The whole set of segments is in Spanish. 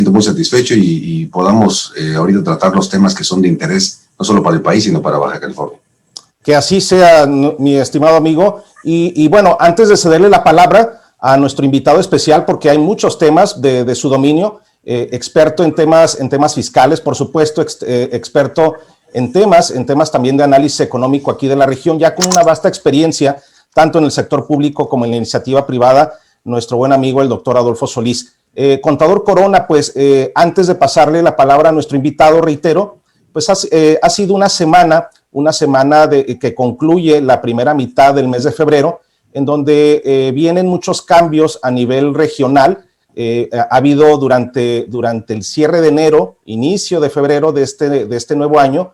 siento muy satisfecho y podamos ahorita tratar los temas que son de interés, no solo para el país, sino para Baja California. Que así sea, mi estimado amigo. Y bueno, antes de cederle la palabra a nuestro invitado especial, porque hay muchos temas de su dominio, experto en temas fiscales, por supuesto, experto en temas también de análisis económico aquí de la región, ya con una vasta experiencia, tanto en el sector público como en la iniciativa privada, nuestro buen amigo, el doctor Adolfo Solís. Contador Corona, pues antes de pasarle la palabra a nuestro invitado, reitero, pues ha sido una semana que concluye la primera mitad del mes de febrero, en donde vienen muchos cambios a nivel regional. Ha habido durante el cierre de enero, inicio de febrero de este nuevo año,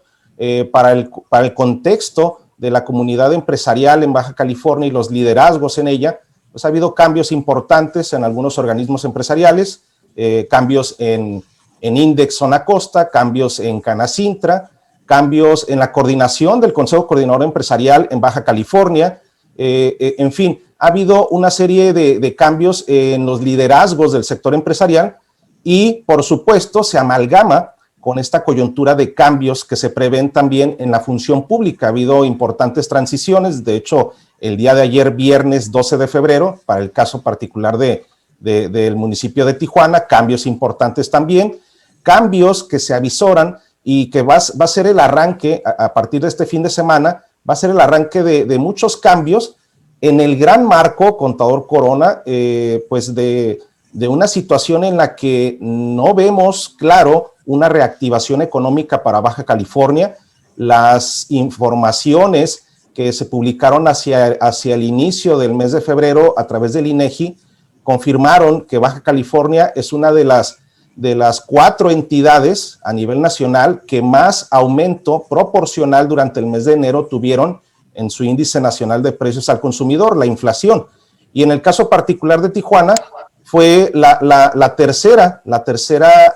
para el contexto de la comunidad empresarial en Baja California y los liderazgos en ella, pues ha habido cambios importantes en algunos organismos empresariales, cambios en Index Zona Costa, cambios en Canacintra, cambios en la coordinación del Consejo Coordinador Empresarial en Baja California, en fin, ha habido una serie de cambios en los liderazgos del sector empresarial y, por supuesto, se amalgama con esta coyuntura de cambios que se prevén también en la función pública. Ha habido importantes transiciones, de hecho, el día de ayer, viernes 12 de febrero, para el caso particular del municipio de Tijuana, cambios importantes también, cambios que se avisoran y que va a ser el arranque, a partir de este fin de semana, va a ser el arranque de muchos cambios en el gran marco, contador Corona, pues de una situación en la que no vemos claro una reactivación económica para Baja California. Las informaciones que se publicaron hacia el inicio del mes de febrero a través del INEGI confirmaron que Baja California es una de las 4 entidades a nivel nacional que más aumento proporcional durante el mes de enero tuvieron en su índice nacional de precios al consumidor, la inflación. Y en el caso particular de Tijuana, fue la tercera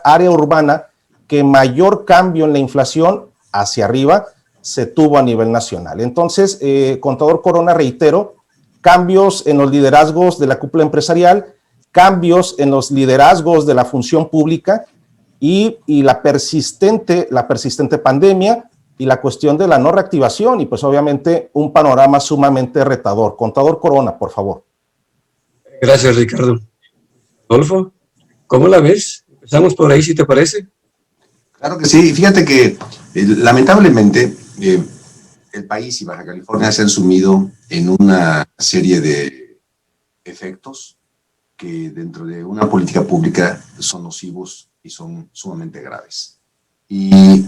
área urbana que mayor cambio en la inflación hacia arriba se tuvo a nivel nacional. Entonces, contador Corona, reitero, cambios en los liderazgos de la cúpula empresarial, cambios en los liderazgos de la función pública y la persistente pandemia y la cuestión de la no reactivación y pues obviamente un panorama sumamente retador. Contador Corona, por favor. Gracias, Ricardo. Adolfo, ¿cómo la ves? Empezamos por ahí, si te parece. Claro que sí. Fíjate que lamentablemente el país y Baja California se han sumido en una serie de efectos que dentro de una política pública son nocivos y son sumamente graves. Y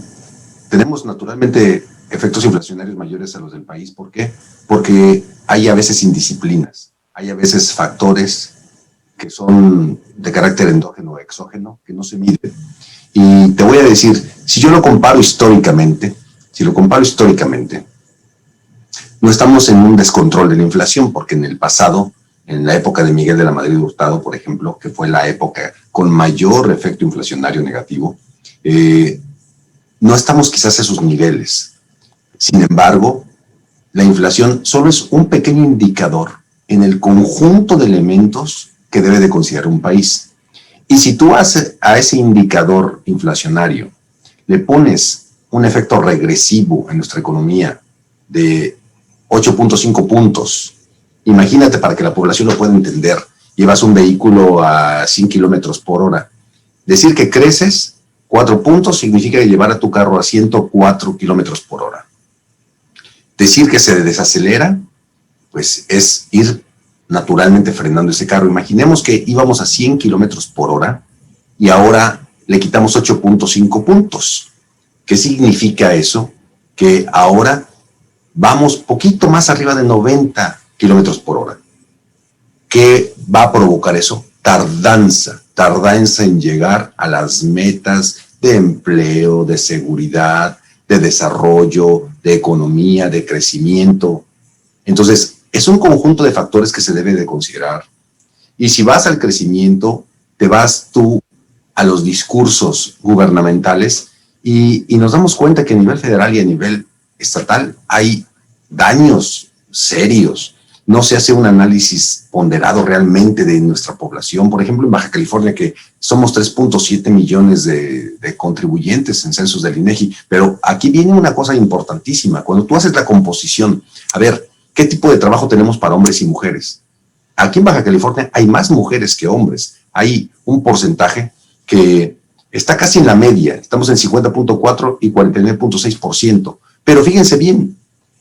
tenemos naturalmente efectos inflacionarios mayores a los del país. ¿Por qué? Porque hay a veces indisciplinas, hay a veces factores que son de carácter endógeno o exógeno, que no se miden. Y te voy a decir, si yo lo comparo históricamente, no estamos en un descontrol de la inflación, porque en el pasado, en la época de Miguel de la Madrid Hurtado, por ejemplo, que fue la época con mayor efecto inflacionario negativo, no estamos quizás a esos niveles. Sin embargo, la inflación solo es un pequeño indicador en el conjunto de elementos que debe de considerar un país. Y si tú a ese indicador inflacionario le pones un efecto regresivo en nuestra economía de 8.5 puntos, imagínate, para que la población lo pueda entender, llevas un vehículo a 100 kilómetros por hora. Decir que creces 4 puntos significa llevar a tu carro a 104 kilómetros por hora. Decir que se desacelera, pues es ir naturalmente frenando ese carro. Imaginemos que íbamos a 100 kilómetros por hora y ahora le quitamos 8.5 puntos. ¿Qué significa eso? Que ahora vamos poquito más arriba de 90 kilómetros por hora. ¿Qué va a provocar eso? Tardanza en llegar a las metas de empleo, de seguridad, de desarrollo, de economía, de crecimiento. Entonces, es un conjunto de factores que se debe de considerar. Y si vas al crecimiento, te vas tú a los discursos gubernamentales y nos damos cuenta que a nivel federal y a nivel estatal hay daños serios. no se hace un análisis ponderado realmente de nuestra población. Por ejemplo, en Baja California, que somos 3.7 millones de contribuyentes en censos del INEGI, pero aquí viene una cosa importantísima. Cuando tú haces la composición, a ver, ¿qué tipo de trabajo tenemos para hombres y mujeres? Aquí en Baja California hay más mujeres que hombres. Hay un porcentaje que está casi en la media. Estamos en 50.4 y 49.6%. Pero fíjense bien,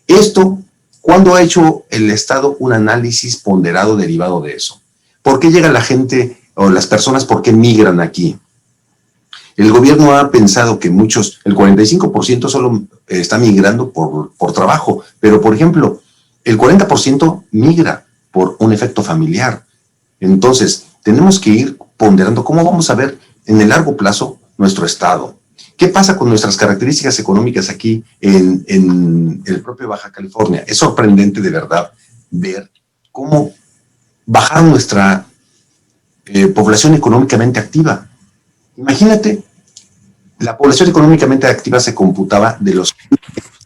esto, ¿cuándo ha hecho el Estado un análisis ponderado derivado de eso? ¿Por qué llega la gente o las personas, por qué migran aquí? El gobierno ha pensado que muchos, el 45% solo está migrando por trabajo, pero por ejemplo, el 40% migra por un efecto familiar. Entonces, tenemos que ir ponderando cómo vamos a ver en el largo plazo nuestro Estado. ¿Qué pasa con nuestras características económicas aquí en el propio Baja California? Es sorprendente de verdad ver cómo bajaron nuestra población económicamente activa. Imagínate, la población económicamente activa se computaba de los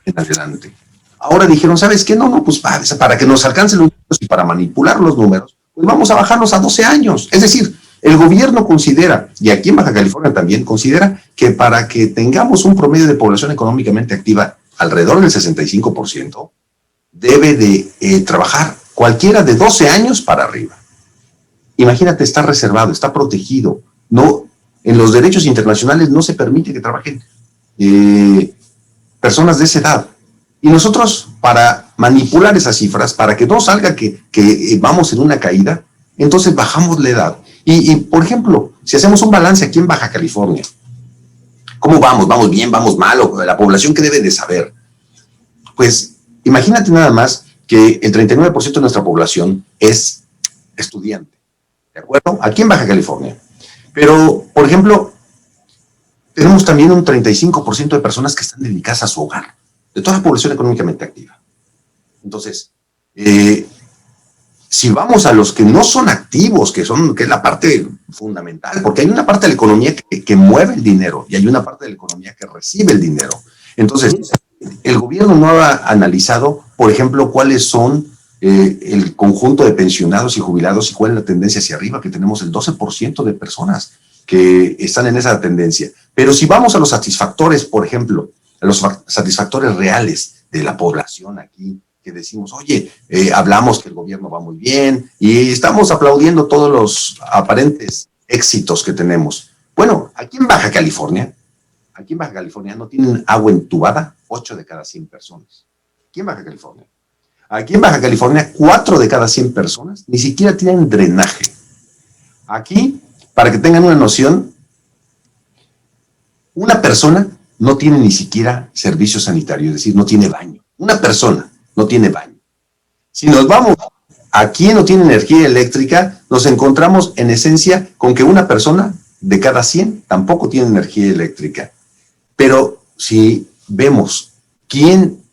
en adelante. Ahora dijeron, ¿sabes qué? No, pues para que nos alcancen los números y para manipular los números, pues vamos a bajarlos a 12 años. Es decir, el gobierno considera, y aquí en Baja California también considera, que para que tengamos un promedio de población económicamente activa alrededor del 65%, debe de trabajar cualquiera de 12 años para arriba. Imagínate, está reservado, está protegido. No, en los derechos internacionales no se permite que trabajen personas de esa edad. Y nosotros, para manipular esas cifras, para que no salga que vamos en una caída, entonces bajamos la edad. Y, por ejemplo, si hacemos un balance aquí en Baja California, ¿cómo vamos? ¿Vamos bien? ¿Vamos mal? ¿O la población qué debe de saber? Pues imagínate nada más que el 39% de nuestra población es estudiante, ¿de acuerdo? Aquí en Baja California. Pero, por ejemplo, tenemos también un 35% de personas que están dedicadas a su hogar, de toda la población económicamente activa. Entonces, si vamos a los que no son activos, que es la parte fundamental, porque hay una parte de la economía que mueve el dinero y hay una parte de la economía que recibe el dinero. Entonces, el gobierno no ha analizado, por ejemplo, cuáles son el conjunto de pensionados y jubilados y cuál es la tendencia hacia arriba, que tenemos el 12% de personas que están en esa tendencia. Pero si vamos a los satisfactores, por ejemplo, a los satisfactores reales de la población aquí, que decimos, oye, hablamos que el gobierno va muy bien y estamos aplaudiendo todos los aparentes éxitos que tenemos. Bueno, aquí en Baja California no tienen agua entubada 8 de cada 100 personas. Aquí en Baja California. Aquí en Baja California, 4 de cada 100 personas ni siquiera tienen drenaje. Aquí, para que tengan una noción, una persona no tiene ni siquiera servicio sanitario, es decir, no tiene baño. Una persona no tiene baño. Si nos vamos a quien no tiene energía eléctrica, nos encontramos en esencia con que una persona de cada 100 tampoco tiene energía eléctrica. Pero si vemos quién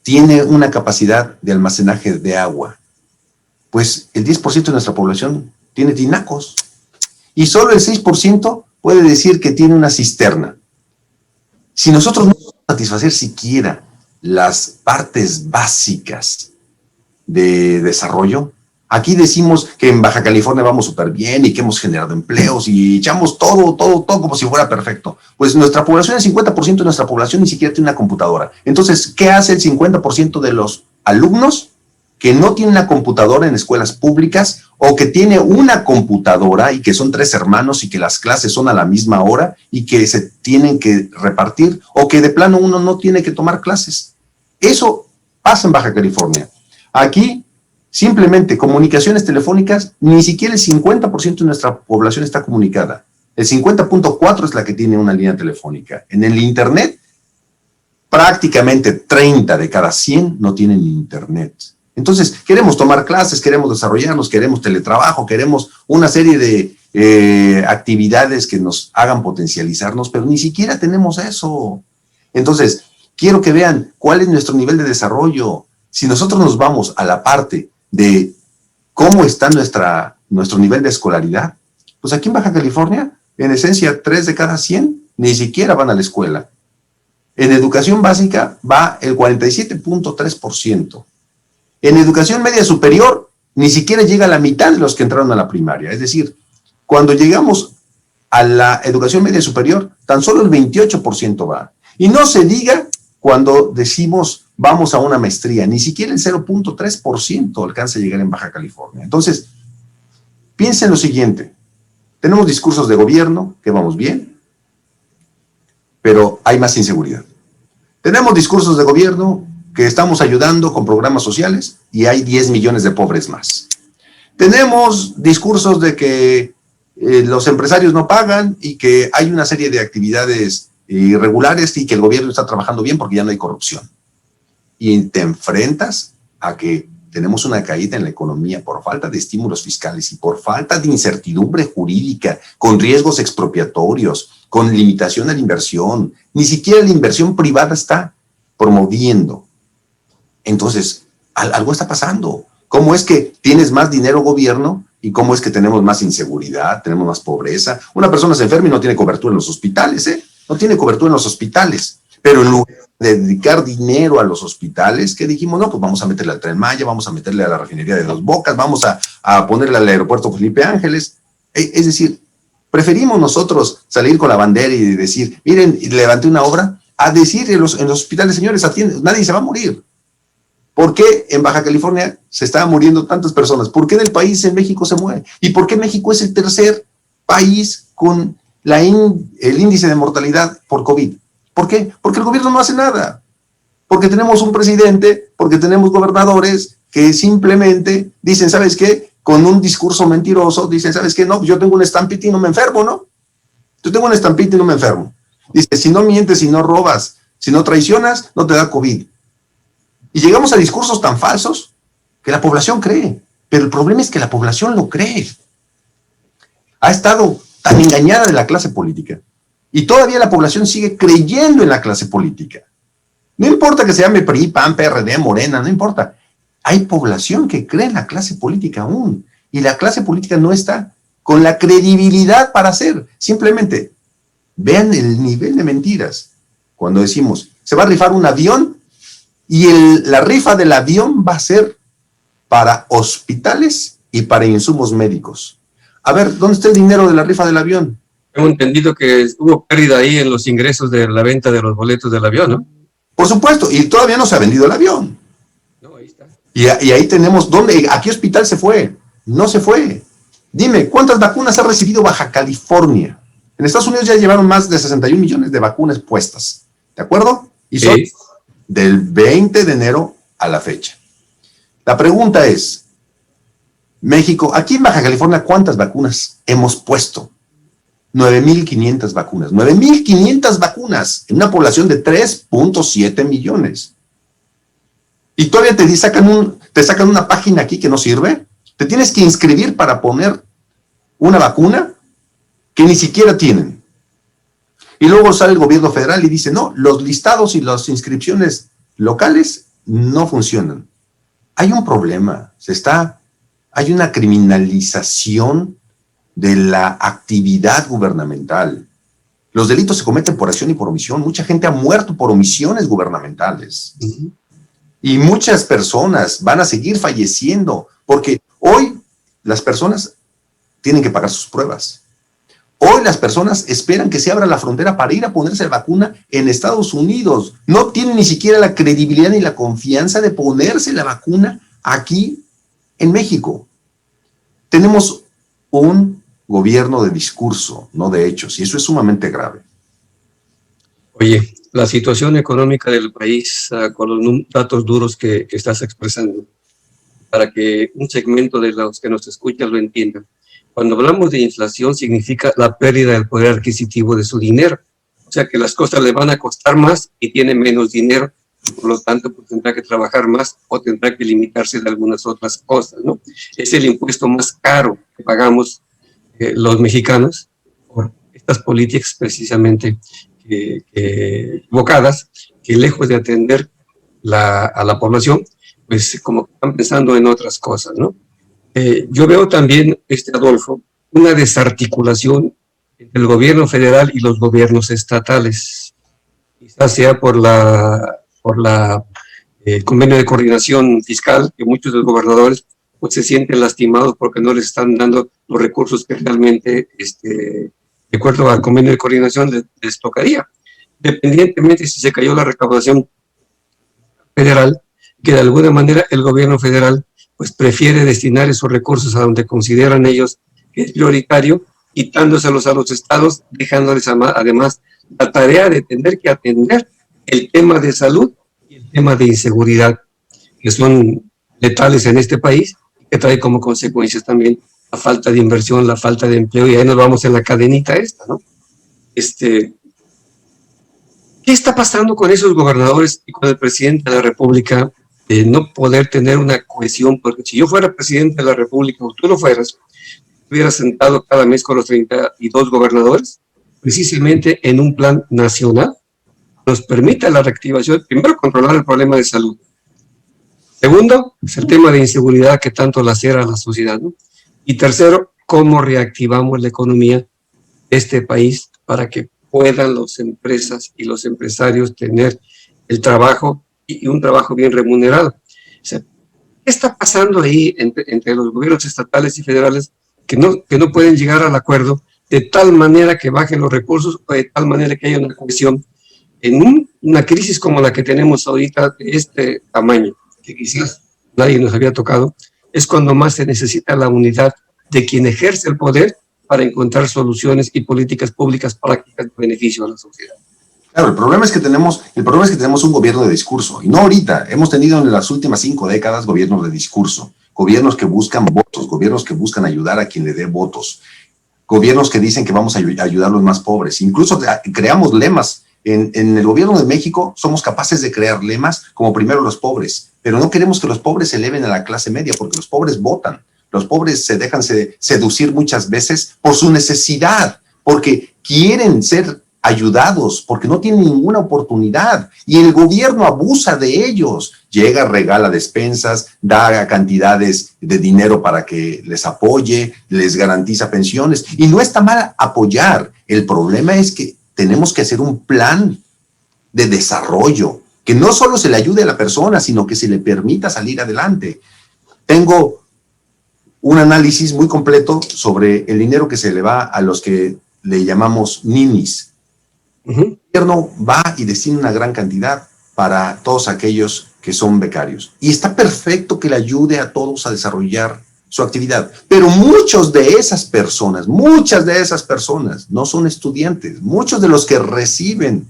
tiene una capacidad de almacenaje de agua, pues el 10% de nuestra población tiene tinacos y solo el 6% puede decir que tiene una cisterna. Si nosotros no podemos satisfacer siquiera las partes básicas de desarrollo, aquí decimos que en Baja California vamos súper bien y que hemos generado empleos y echamos todo como si fuera perfecto. Pues nuestra población, el 50% de nuestra población ni siquiera tiene una computadora. Entonces, ¿qué hace el 50% de los alumnos que no tienen una computadora en escuelas públicas o que tiene una computadora y que son 3 hermanos y que las clases son a la misma hora y que se tienen que repartir o que de plano uno no tiene que tomar clases? Eso pasa en Baja California. Aquí, simplemente comunicaciones telefónicas, ni siquiera el 50% de nuestra población está comunicada. El 50.4 es la que tiene una línea telefónica. En el Internet, prácticamente 30 de cada 100 no tienen Internet. Entonces, queremos tomar clases, queremos desarrollarnos, queremos teletrabajo, queremos una serie de actividades que nos hagan potencializarnos, pero ni siquiera tenemos eso. Entonces, quiero que vean cuál es nuestro nivel de desarrollo. Si nosotros nos vamos a la parte de cómo está nuestro nivel de escolaridad, pues aquí en Baja California, en esencia, 3 de cada 100 ni siquiera van a la escuela. En educación básica va el 47.3%. En educación media superior, ni siquiera llega a la mitad de los que entraron a la primaria. Es decir, cuando llegamos a la educación media superior, tan solo el 28% va. Y no se diga cuando decimos vamos a una maestría, ni siquiera el 0.3% alcanza a llegar en Baja California. Entonces, piensen lo siguiente, tenemos discursos de gobierno que vamos bien, pero hay más inseguridad. Tenemos discursos de gobierno que estamos ayudando con programas sociales y hay 10 millones de pobres más. Tenemos discursos de que los empresarios no pagan y que hay una serie de actividades irregulares y que el gobierno está trabajando bien porque ya no hay corrupción. Y te enfrentas a que tenemos una caída en la economía por falta de estímulos fiscales y por falta de incertidumbre jurídica, con riesgos expropiatorios, con limitación a la inversión. Ni siquiera la inversión privada está promoviendo. Entonces, algo está pasando. ¿Cómo es que tienes más dinero gobierno y cómo es que tenemos más inseguridad, tenemos más pobreza? Una persona se enferma y no tiene cobertura en los hospitales, ¿eh? No tiene cobertura en los hospitales. Pero en lugar de dedicar dinero a los hospitales, ¿qué dijimos? No, pues vamos a meterle al Tren Maya, vamos a meterle a la refinería de Dos Bocas, vamos a ponerle al aeropuerto Felipe Ángeles. Es decir, preferimos nosotros salir con la bandera y decir, miren, levanté una obra, a decir en los hospitales, señores, atienden, nadie se va a morir. ¿Por qué en Baja California se estaban muriendo tantas personas? ¿Por qué en el país, en México, se muere? ¿Y por qué México es el tercer país con el índice de mortalidad por COVID? ¿Por qué? Porque el gobierno no hace nada. Porque tenemos un presidente, porque tenemos gobernadores que simplemente dicen, ¿sabes qué? Con un discurso mentiroso, dicen, ¿sabes qué? No, pues yo tengo una estampita y no me enfermo, ¿no? Yo tengo una estampita y no me enfermo. Dice, si no mientes, si no robas, si no traicionas, no te da COVID. Y llegamos a discursos tan falsos que la población cree. Pero el problema es que la población lo cree. Ha estado tan engañada de la clase política. Y todavía la población sigue creyendo en la clase política. No importa que se llame PRI, PAN, PRD, Morena, no importa. Hay población que cree en la clase política aún. Y la clase política no está con la credibilidad para hacer. Simplemente vean el nivel de mentiras. Cuando decimos, se va a rifar un avión y la rifa del avión va a ser para hospitales y para insumos médicos. A ver, ¿dónde está el dinero de la rifa del avión? Tengo entendido que hubo pérdida ahí en los ingresos de la venta de los boletos del avión, ¿no? Por supuesto, y todavía no se ha vendido el avión. No, ahí está. Y ahí tenemos, ¿a qué hospital se fue? No se fue. Dime, ¿cuántas vacunas ha recibido Baja California? En Estados Unidos ya llevaron más de 61 millones de vacunas puestas, ¿de acuerdo? Y son del 20 de enero a la fecha. La pregunta es, México, aquí en Baja California, ¿cuántas vacunas hemos puesto? 9,500 vacunas. 9,500 vacunas en una población de 3.7 millones. Y todavía te sacan una página aquí que no sirve. Te tienes que inscribir para poner una vacuna que ni siquiera tienen. Y luego sale el gobierno federal y dice, no, los listados y las inscripciones locales no funcionan. Hay un problema. Hay una criminalización de la actividad gubernamental. Los delitos se cometen por acción y por omisión. Mucha gente ha muerto por omisiones gubernamentales. Y muchas personas van a seguir falleciendo porque hoy las personas tienen que pagar sus pruebas. Hoy las personas esperan que se abra la frontera para ir a ponerse la vacuna en Estados Unidos. No tienen ni siquiera la credibilidad ni la confianza de ponerse la vacuna aquí en México. Tenemos un gobierno de discurso, no de hechos, y eso es sumamente grave. Oye, la situación económica del país, con los datos duros que estás expresando, para que un segmento de los que nos escuchan lo entiendan. Cuando hablamos de inflación, significa la pérdida del poder adquisitivo de su dinero. O sea que las cosas le van a costar más y tiene menos dinero, y por lo tanto pues, tendrá que trabajar más o tendrá que limitarse de algunas otras cosas, ¿no? Es el impuesto más caro que pagamos los mexicanos por estas políticas precisamente equivocadas, que lejos de atender a la población, pues como que están pensando en otras cosas, ¿no? Yo veo también, Adolfo, una desarticulación entre el gobierno federal y los gobiernos estatales. Quizás sea por la convenio de coordinación fiscal, que muchos de los gobernadores pues se sienten lastimados porque no les están dando los recursos que realmente, de acuerdo al convenio de coordinación, les tocaría. Independientemente si se cayó la recaudación federal, que de alguna manera el gobierno federal pues prefiere destinar esos recursos a donde consideran ellos que es prioritario, quitándoselos a los estados, dejándoles además la tarea de tener que atender el tema de salud y el tema de inseguridad, que son letales en este país, que trae como consecuencias también la falta de inversión, la falta de empleo, y ahí nos vamos en la cadenita esta, ¿no? ¿Qué está pasando con esos gobernadores y con el presidente de la República de no poder tener una cohesión? Porque si yo fuera presidente de la República, o tú lo fueras, hubiera sentado cada mes con los 32 gobernadores, precisamente en un plan nacional, nos permita la reactivación, primero controlar el problema de salud, segundo, es el tema de inseguridad que tanto lacera a la sociedad, ¿no? Y tercero, cómo reactivamos la economía de este país para que puedan las empresas y los empresarios tener el trabajo y un trabajo bien remunerado. O sea, ¿qué está pasando ahí entre los gobiernos estatales y federales que no pueden llegar al acuerdo de tal manera que bajen los recursos o de tal manera que haya una cohesión en una crisis como la que tenemos ahorita de este tamaño, que quizás nadie nos había tocado? Es cuando más se necesita la unidad de quien ejerce el poder para encontrar soluciones y políticas públicas prácticas de beneficio a la sociedad. Claro, el problema es que tenemos un gobierno de discurso, y no ahorita. Hemos tenido en las últimas 5 décadas gobiernos de discurso, gobiernos que buscan votos, gobiernos que buscan ayudar a quien le dé votos, gobiernos que dicen que vamos a ayudar a los más pobres. Incluso creamos lemas. En el gobierno de México somos capaces de crear lemas como primero los pobres, pero no queremos que los pobres se eleven a la clase media porque los pobres votan. Los pobres se dejan seducir muchas veces por su necesidad, porque quieren ser ayudados, porque no tienen ninguna oportunidad y el gobierno abusa de ellos. Llega, regala despensas, da cantidades de dinero para que les apoye, les garantiza pensiones, y no está mal apoyar. El problema es que tenemos que hacer un plan de desarrollo, que no solo se le ayude a la persona, sino que se le permita salir adelante. Tengo un análisis muy completo sobre el dinero que se le va a los que le llamamos ninis. El gobierno va y destina una gran cantidad para todos aquellos que son becarios. Y está perfecto que le ayude a todos a desarrollar su actividad. Pero muchas de esas personas no son estudiantes. Muchos de los que reciben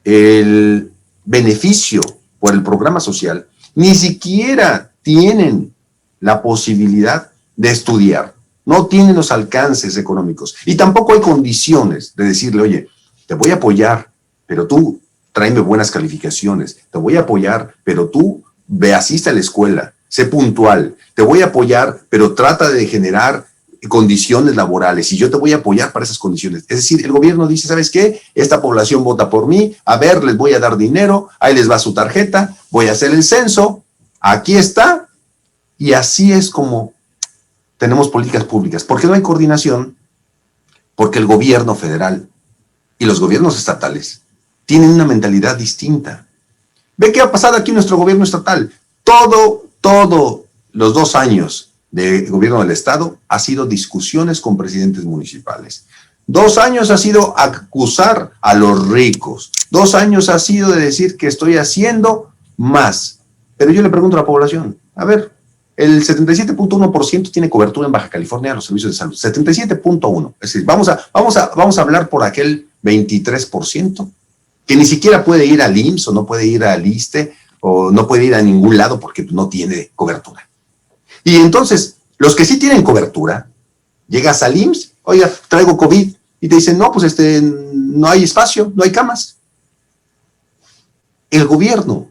el beneficio por el programa social ni siquiera tienen la posibilidad de estudiar. No tienen los alcances económicos. Y tampoco hay condiciones de decirle, oye, te voy a apoyar, pero tú tráeme buenas calificaciones. Te voy a apoyar, pero tú asiste a la escuela. Sé puntual. Te voy a apoyar, pero trata de generar condiciones laborales y yo te voy a apoyar para esas condiciones. Es decir, el gobierno dice, ¿sabes qué? Esta población vota por mí, a ver, les voy a dar dinero, ahí les va su tarjeta, voy a hacer el censo, aquí está, y así es como tenemos políticas públicas. ¿Por qué no hay coordinación? Porque el gobierno federal y los gobiernos estatales tienen una mentalidad distinta. Ve qué ha pasado aquí en nuestro gobierno estatal. Todo los 2 años de gobierno del Estado ha sido discusiones con presidentes municipales. 2 años ha sido acusar a los ricos. 2 años ha sido de decir que estoy haciendo más. Pero yo le pregunto a la población, a ver, el 77.1% tiene cobertura en Baja California a los servicios de salud. 77.1. Es decir, vamos a hablar por aquel 23% que ni siquiera puede ir al IMSS o no puede ir al ISSSTE o no puede ir a ningún lado porque no tiene cobertura. Y entonces, los que sí tienen cobertura, llegas al IMSS, oiga, traigo COVID, y te dicen, no, pues no hay espacio, no hay camas. El gobierno,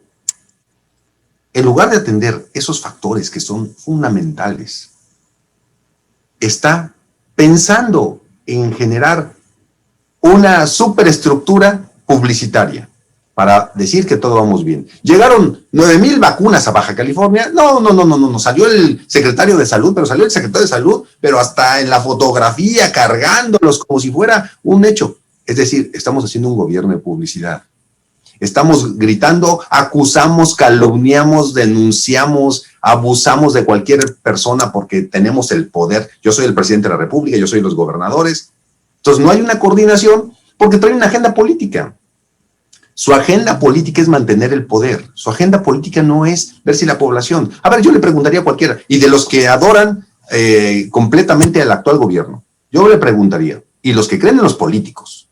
en lugar de atender esos factores que son fundamentales, está pensando en generar una superestructura publicitaria para decir que todo vamos bien. Llegaron 9,000 vacunas a Baja California. No. Salió el secretario de Salud, pero hasta en la fotografía, cargándolos como si fuera un hecho. Es decir, estamos haciendo un gobierno de publicidad. Estamos gritando, acusamos, calumniamos, denunciamos, abusamos de cualquier persona porque tenemos el poder. Yo soy el presidente de la República, yo soy los gobernadores. Entonces no hay una coordinación porque trae una agenda política. Su agenda política es mantener el poder. Su agenda política no es ver si la población... A ver, yo le preguntaría a cualquiera, y de los que adoran completamente al actual gobierno, yo le preguntaría, y los que creen en los políticos,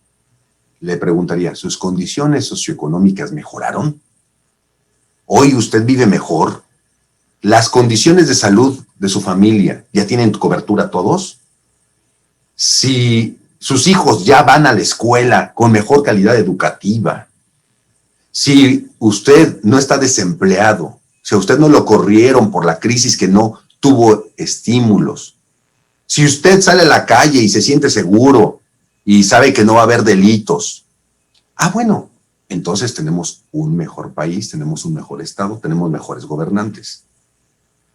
le preguntaría, ¿sus condiciones socioeconómicas mejoraron? ¿Hoy usted vive mejor? ¿Las condiciones de salud de su familia ya tienen cobertura todos? Si sus hijos ya van a la escuela con mejor calidad educativa, si usted no está desempleado, si a usted no lo corrieron por la crisis que no tuvo estímulos, si usted sale a la calle y se siente seguro y sabe que no va a haber delitos, bueno, entonces tenemos un mejor país, tenemos un mejor Estado, tenemos mejores gobernantes.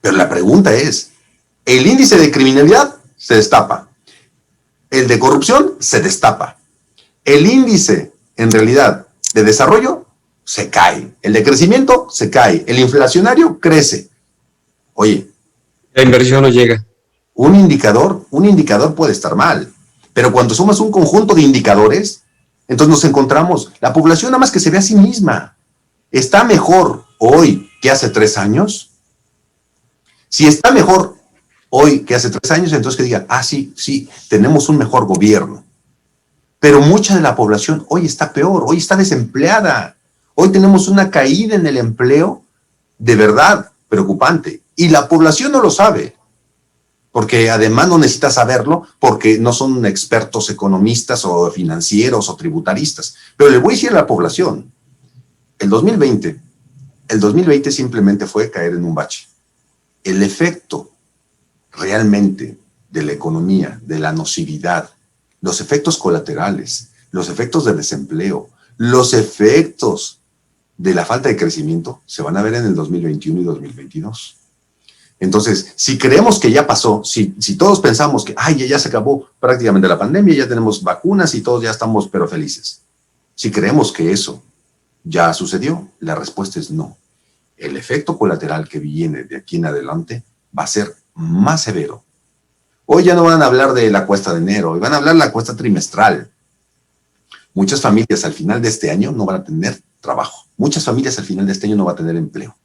Pero la pregunta es, el índice de criminalidad se destapa, el de corrupción se destapa, el índice, en realidad, de desarrollo se cae, el de crecimiento se cae, el inflacionario crece. Oye, la inversión no llega. Un indicador puede estar mal, pero cuando sumas un conjunto de indicadores, entonces nos encontramos, la población nada más que se ve a sí misma, ¿está mejor hoy que hace 3 años? Si está mejor hoy que hace 3 años, entonces que diga, sí, tenemos un mejor gobierno. Pero mucha de la población hoy está peor, hoy está desempleada. Hoy tenemos una caída en el empleo de verdad preocupante. Y la población no lo sabe, porque además no necesita saberlo, porque no son expertos economistas o financieros o tributaristas. Pero le voy a decir a la población, el 2020 simplemente fue caer en un bache. El efecto realmente de la economía, de la nocividad, los efectos colaterales, los efectos del desempleo, los efectos de la falta de crecimiento se van a ver en el 2021 y 2022. Entonces, si creemos que ya pasó, si todos pensamos que ya se acabó prácticamente la pandemia, ya tenemos vacunas y todos ya estamos pero felices. Si creemos que eso ya sucedió, la respuesta es no. El efecto colateral que viene de aquí en adelante va a ser más severo. Hoy ya no van a hablar de la cuesta de enero, hoy van a hablar de la cuesta trimestral. Muchas familias al final de este año no van a tener trabajo. Muchas familias al final de este año no van a tener empleo.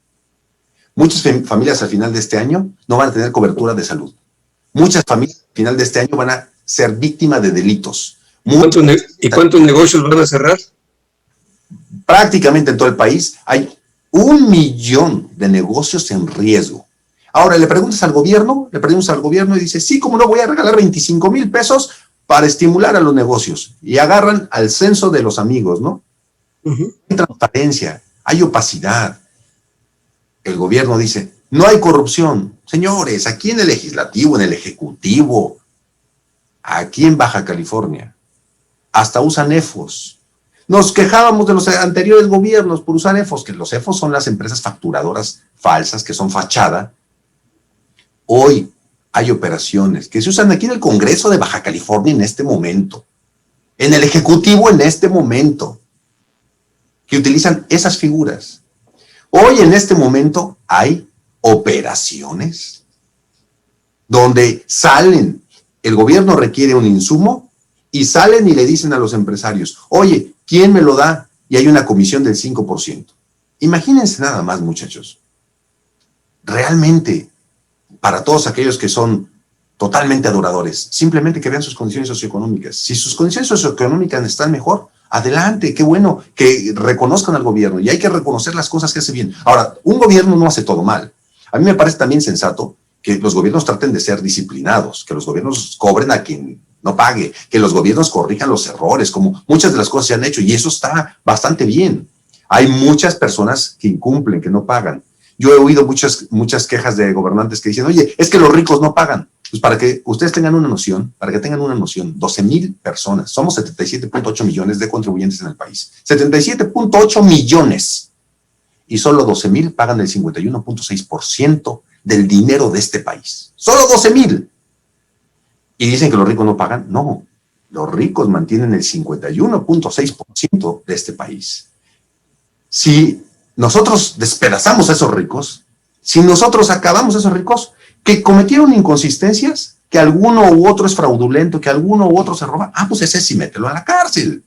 Muchas familias al final de este año no van a tener cobertura de salud. Muchas familias al final de este año van a ser víctimas de delitos. ¿Y cuántos negocios van a cerrar? Prácticamente en todo el país hay 1 millón de negocios en riesgo. Ahora le preguntas al gobierno y dice, sí, como no voy a regalar 25,000 pesos para estimular a los negocios. Y agarran al censo de los amigos, ¿no? Hay transparencia, hay opacidad. El gobierno dice, no hay corrupción. Señores, aquí en el legislativo, en el ejecutivo, aquí en Baja California, hasta usan EFOS. Nos quejábamos de los anteriores gobiernos por usar EFOS, que los EFOS son las empresas facturadoras falsas, que son fachada. Hoy hay operaciones que se usan aquí en el Congreso de Baja California en este momento, en el Ejecutivo en este momento, que utilizan esas figuras. Hoy en este momento hay operaciones donde salen, el gobierno requiere un insumo y salen y le dicen a los empresarios, oye, ¿quién me lo da? Y hay una comisión del 5%. Imagínense nada más, muchachos. Realmente, para todos aquellos que son totalmente adoradores, simplemente que vean sus condiciones socioeconómicas. Si sus condiciones socioeconómicas están mejor, adelante, qué bueno, que reconozcan al gobierno, y hay que reconocer las cosas que hace bien. Ahora, un gobierno no hace todo mal. A mí me parece también sensato que los gobiernos traten de ser disciplinados, que los gobiernos cobren a quien no pague, que los gobiernos corrijan los errores, como muchas de las cosas se han hecho, y eso está bastante bien. Hay muchas personas que incumplen, que no pagan. Yo he oído muchas quejas de gobernantes que dicen, oye, es que los ricos no pagan. Pues para que ustedes tengan una noción, 12,000 personas, somos 77.8 millones de contribuyentes en el país. 77.8 millones. Y solo 12,000 pagan el 51.6% del dinero de este país. Solo 12,000. Y dicen que los ricos no pagan. No, los ricos mantienen el 51.6% de este país. si nosotros despedazamos a esos ricos, si nosotros acabamos a esos ricos que cometieron inconsistencias, que alguno u otro es fraudulento, que alguno u otro se roba, pues ese sí mételo a la cárcel.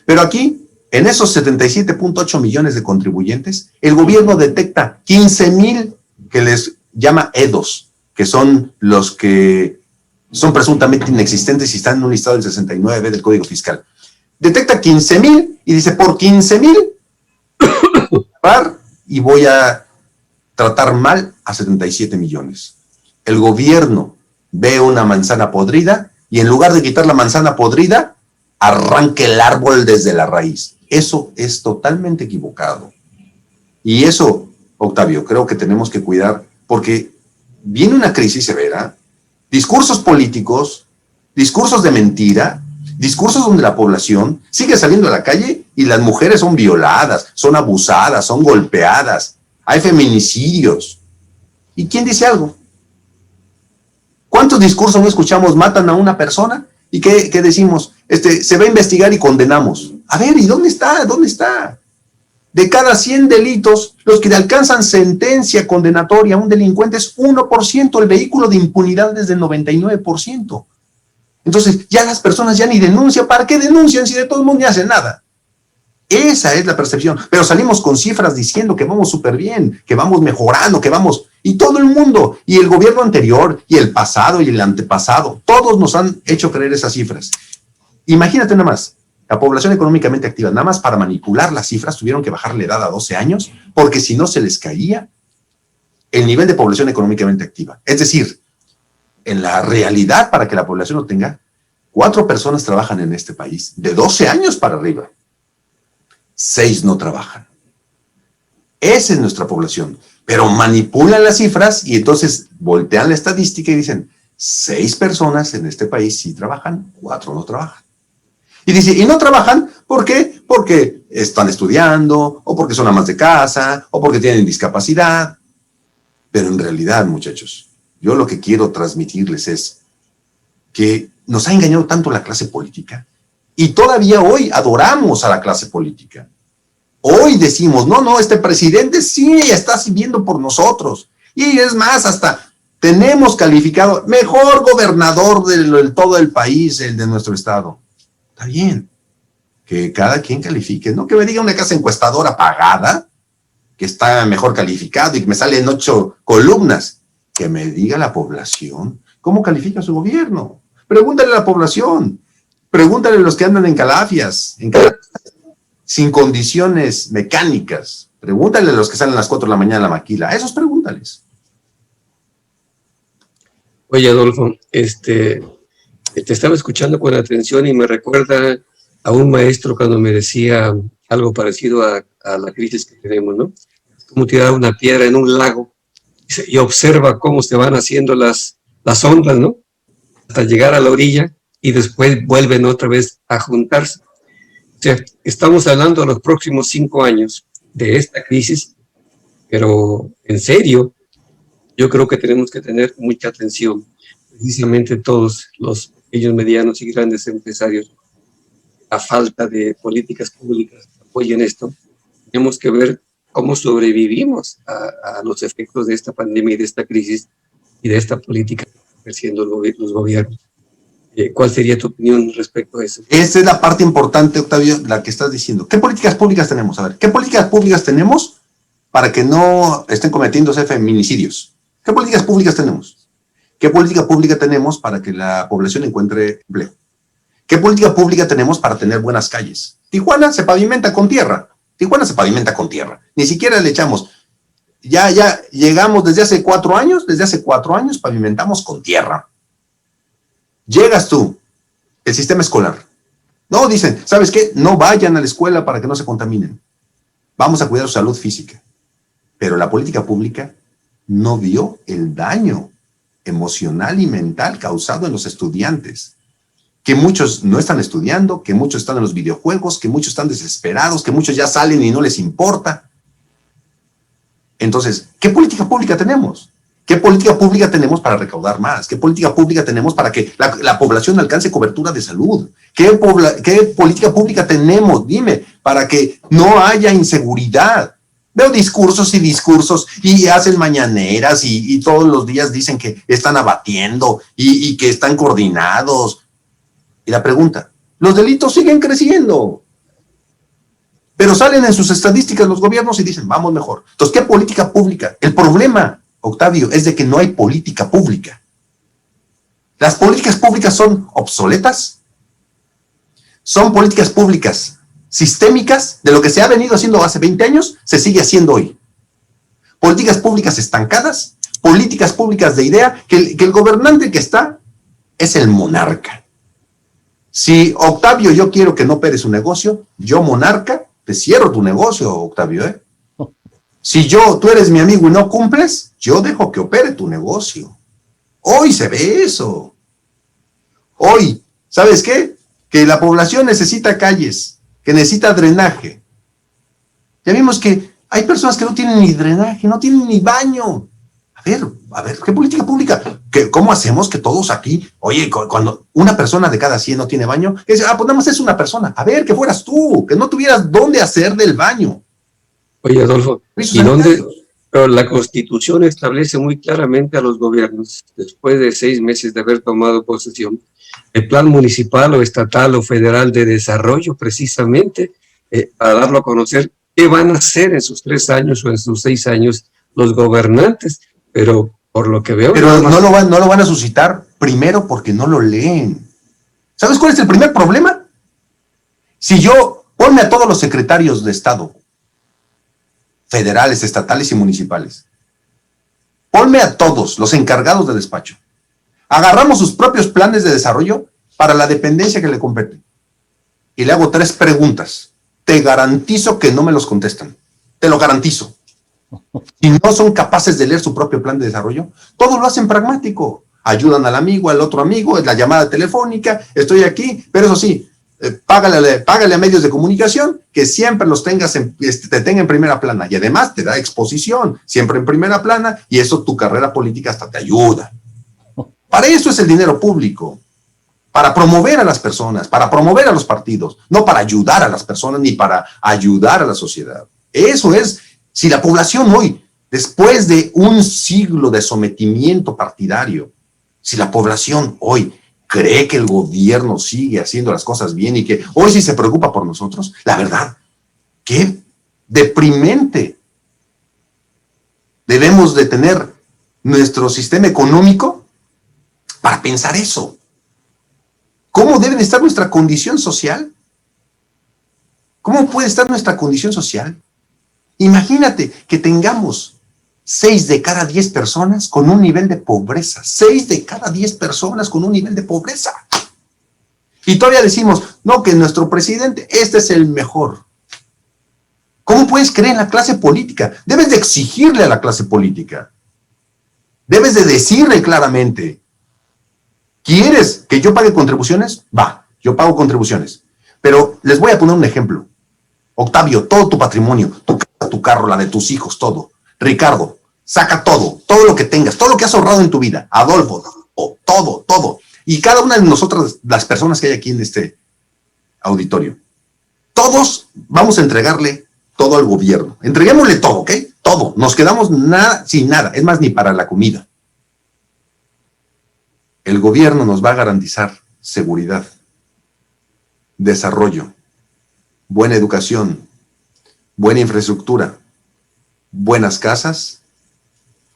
Pero aquí, en esos 77.8 millones de contribuyentes, el gobierno detecta 15,000 que les llama EDOS, que son los que son presuntamente inexistentes y están en un listado del 69 del Código Fiscal. Detecta 15,000 y dice, por 15,000 y voy a tratar mal a 77 millones. El gobierno ve una manzana podrida y en lugar de quitar la manzana podrida, arranca el árbol desde la raíz. Eso es totalmente equivocado. Y eso, Octavio, creo que tenemos que cuidar porque viene una crisis severa, discursos políticos, discursos de mentira, discursos donde la población sigue saliendo a la calle y las mujeres son violadas, son abusadas, son golpeadas, hay feminicidios. ¿Y quién dice algo? ¿Cuántos discursos no escuchamos? Matan a una persona y ¿qué decimos? Se va a investigar y condenamos. A ver, ¿y dónde está? ¿Dónde está? De cada 100 delitos, los que alcanzan sentencia condenatoria a un delincuente es 1%, el vehículo de impunidad es del 99%. Entonces, ya las personas ya ni denuncian. ¿Para qué denuncian si de todo el mundo ni hacen nada? Esa es la percepción. Pero salimos con cifras diciendo que vamos súper bien, que vamos mejorando, que vamos... Y todo el mundo, y el gobierno anterior, y el pasado, y el antepasado, todos nos han hecho creer esas cifras. Imagínate nada más, la población económicamente activa, nada más para manipular las cifras, tuvieron que bajar la edad a 12 años, porque si no se les caía el nivel de población económicamente activa. Es decir, en la realidad, para que la población lo tenga, 4 personas trabajan en este país, de 12 años para arriba. 6 no trabajan. Esa es nuestra población. Pero manipulan las cifras y entonces voltean la estadística y dicen, 6 personas en este país sí trabajan, 4 no trabajan. Y dice, ¿y no trabajan? ¿Por qué? Porque están estudiando, o porque son amas de casa, o porque tienen discapacidad. Pero en realidad, muchachos, yo lo que quiero transmitirles es que nos ha engañado tanto la clase política y todavía hoy adoramos a la clase política. Hoy decimos, no, este presidente sí está sirviendo por nosotros. Y es más, hasta tenemos calificado mejor gobernador de todo el país, el de nuestro estado. Está bien, que cada quien califique, no que me diga una casa encuestadora pagada, que está mejor calificado y que me salen 8 columnas. Que me diga la población cómo califica su gobierno. Pregúntale a la población, pregúntale a los que andan en calafias, sin condiciones mecánicas. Pregúntale a los que salen a las 4 de la mañana a la maquila. A esos pregúntales. Oye, Adolfo, te estaba escuchando con atención y me recuerda a un maestro cuando me decía algo parecido a la crisis que tenemos, ¿no? Es como tirar una piedra en un lago y observa cómo se van haciendo las ondas, ¿no? Hasta llegar a la orilla y después vuelven otra vez a juntarse. O sea, estamos hablando de los próximos 5 años de esta crisis, pero en serio, yo creo que tenemos que tener mucha atención, precisamente todos los pequeños, medianos y grandes empresarios. La falta de políticas públicas que apoyen esto, tenemos que ver cómo sobrevivimos a los efectos de esta pandemia y de esta crisis y de esta política que están ejerciendo los gobiernos. ¿Cuál sería tu opinión respecto a eso? Esa es la parte importante, Octavio, la que estás diciendo. ¿Qué políticas públicas tenemos? A ver, ¿qué políticas públicas tenemos para que no estén cometiéndose feminicidios? ¿Qué políticas públicas tenemos? ¿Qué política pública tenemos para que la población encuentre empleo? ¿Qué política pública tenemos para tener buenas calles? Tijuana se pavimenta con tierra. Tijuana se pavimenta con tierra. Ni siquiera le echamos. Ya llegamos desde hace 4 años, pavimentamos con tierra. Llegas tú, el sistema escolar. No, dicen, ¿sabes qué? No vayan a la escuela para que no se contaminen. Vamos a cuidar su salud física. Pero la política pública no vio el daño emocional y mental causado en los estudiantes. Que muchos no están estudiando, que muchos están en los videojuegos, que muchos están desesperados, que muchos ya salen y no les importa. Entonces, ¿qué política pública tenemos? ¿Qué política pública tenemos para recaudar más? ¿Qué política pública tenemos para que la población alcance cobertura de salud? ¿Qué política pública tenemos, dime, para que no haya inseguridad? Veo discursos y discursos y hacen mañaneras y todos los días dicen que están abatiendo y que están coordinados. Y la pregunta, los delitos siguen creciendo, pero salen en sus estadísticas los gobiernos y dicen, vamos mejor. Entonces, ¿qué política pública? El problema, Octavio, es de que no hay política pública. Las políticas públicas son obsoletas, son políticas públicas sistémicas, de lo que se ha venido haciendo hace 20 años, se sigue haciendo hoy. Políticas públicas estancadas, políticas públicas de idea, que el gobernante que está es el monarca. Si, Octavio, yo quiero que no opere su negocio, yo, monarca, te cierro tu negocio, Octavio, ¿eh? Si tú eres mi amigo y no cumples, yo dejo que opere tu negocio. Hoy se ve eso. Hoy, ¿sabes qué? Que la población necesita calles, que necesita drenaje. Ya vimos que hay personas que no tienen ni drenaje, no tienen ni baño. A ver, ¿qué política pública? ¿Cómo hacemos que todos aquí, oye, cuando una persona de cada 100 no tiene baño, pues nada más es una persona. A ver, que fueras tú, que no tuvieras dónde hacer del baño. Oye, Adolfo, pero la Constitución establece muy claramente a los gobiernos, después de 6 meses de haber tomado posesión, el plan municipal o estatal o federal de desarrollo, precisamente, para darlo a conocer qué van a hacer en sus 3 años o en sus 6 años los gobernantes, pero por lo que veo... Pero no lo van a suscitar, primero porque no lo leen. ¿Sabes cuál es el primer problema? Ponme a todos los secretarios de Estado, federales, estatales y municipales. Ponme a todos los encargados de despacho. Agarramos sus propios planes de desarrollo para la dependencia que le compete. Y le hago 3 preguntas. Te garantizo que no me los contestan. Te lo garantizo. Si no son capaces de leer su propio plan de desarrollo, todo lo hacen pragmático. Ayudan al amigo, al otro amigo, es la llamada telefónica, estoy aquí, pero eso sí, págale a medios de comunicación que siempre los te tenga en primera plana y además te da exposición, siempre en primera plana, y eso tu carrera política hasta te ayuda. Para eso es el dinero público, para promover a las personas, para promover a los partidos, no para ayudar a las personas ni para ayudar a la sociedad. Eso es, si la población hoy, después de un siglo de sometimiento partidario, si la población hoy cree que el gobierno sigue haciendo las cosas bien y que hoy sí se preocupa por nosotros, la verdad, qué deprimente. Debemos de tener nuestro sistema económico para pensar eso. ¿Cómo debe estar nuestra condición social? ¿Cómo puede estar nuestra condición social? Imagínate que tengamos 6 de cada 10 personas con un nivel de pobreza. 6 de cada 10 personas con un nivel de pobreza. Y todavía decimos, no, que nuestro presidente, este es el mejor. ¿Cómo puedes creer en la clase política? Debes de exigirle a la clase política. Debes de decirle claramente, ¿quieres que yo pague contribuciones? Va, yo pago contribuciones. Pero les voy a poner un ejemplo. Octavio, todo tu patrimonio, tu casa, tu carro, la de tus hijos, todo. Ricardo, saca todo lo que tengas, todo lo que has ahorrado en tu vida. Adolfo, todo. Y cada una de nosotras, las personas que hay aquí en este auditorio, todos vamos a entregarle todo al gobierno. Entreguémosle todo, ¿ok? Todo. Nos quedamos sin nada. Es más, ni para la comida. El gobierno nos va a garantizar seguridad, desarrollo, buena educación, buena infraestructura, buenas casas,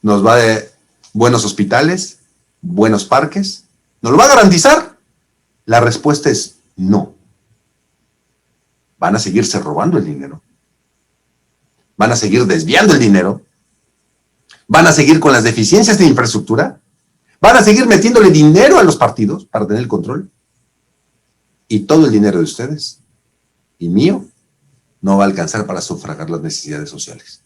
nos va a dar buenos hospitales, buenos parques. ¿Nos lo va a garantizar? La respuesta es no. Van a seguirse robando el dinero. Van a seguir desviando el dinero. Van a seguir con las deficiencias de infraestructura. Van a seguir metiéndole dinero a los partidos para tener el control. Y todo el dinero de ustedes y mío no va a alcanzar para sufragar las necesidades sociales.